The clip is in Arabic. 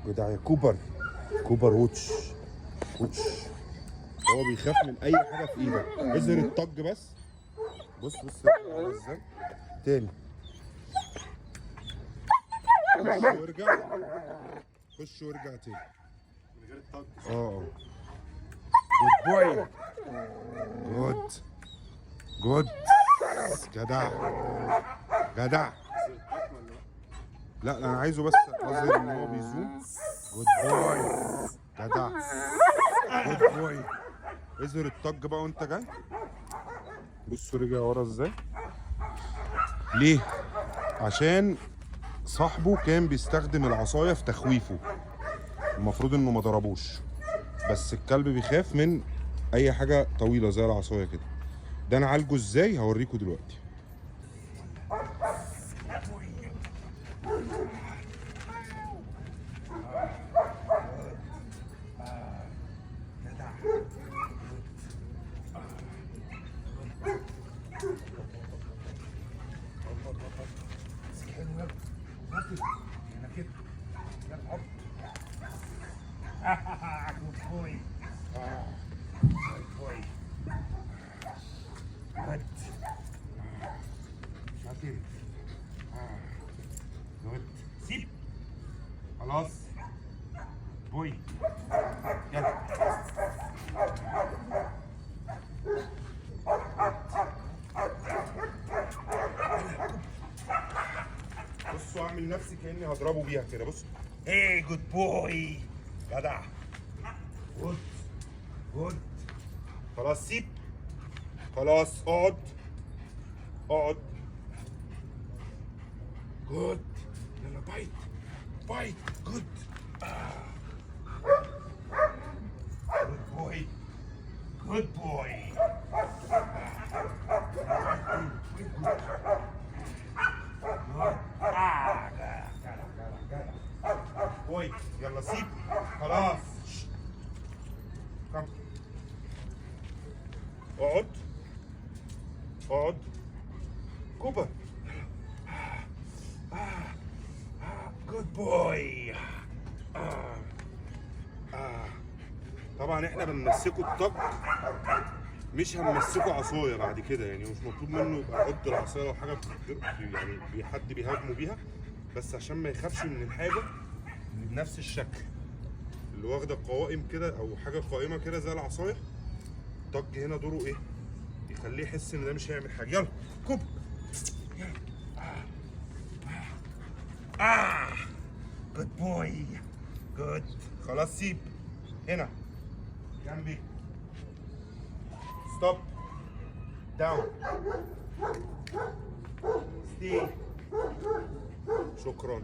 جدع يا كوبر. كوبر ووتش. ووتش. هو بيخاف من اي حاجه في ايدك. اظهر الطج بس. بص بص ازاي. تاني. خش وارجع. خش وارجع تاني. من غير الطج. جود بوي. جود. جود. جدع. جدع. لا انا عايزه بس اظهر ان هو بيزوم. جود بوي. جدع. جود بوي. اظهر الطج بقى وانت جاي. بصوا رجع ورا ازاي. ليه؟ عشان صاحبه كان بيستخدم العصايه في تخويفه. المفروض انه ما ضربوش، بس الكلب بيخاف من اي حاجه طويله زي العصايه كده. ده انا عالجه ازاي هوريكم دلوقتي. Good boy. Good boy. Good. شاطر. Good. سيب. خلاص. بوي. يلا. بصوا اعمل نفسي كاني هضربه بيها كده. بص. Hey, good boy. جدع. Good. Good. خلاص سيب. خلاص اقعد. اقعد. جود. يلا بايت. بايت. جود. Good boy. Good boy. بوي. يلا سيب. خلاص. كم. اقعد. اقعد. كوبر. Good boy. طبعا احنا بنمسكه الطق، مش هنمسكه عصايه بعد كده، يعني مش مطلوب منه يبقى قد العصايه لو حاجه يعني حد بيهاجمه بيها، بس عشان ما يخافش من الحاجه اللي بنفس الشكل اللي واخده قوائم كده او حاجه قائمه كده زي العصايه. الطج هنا دوره ايه؟ يخليه يحس ان ده مش هيعمل حاجه. يلا كوب. Good boy. Good. خلاص سيب. هنا جنبي. ستوب. داون. ستي. شكرا.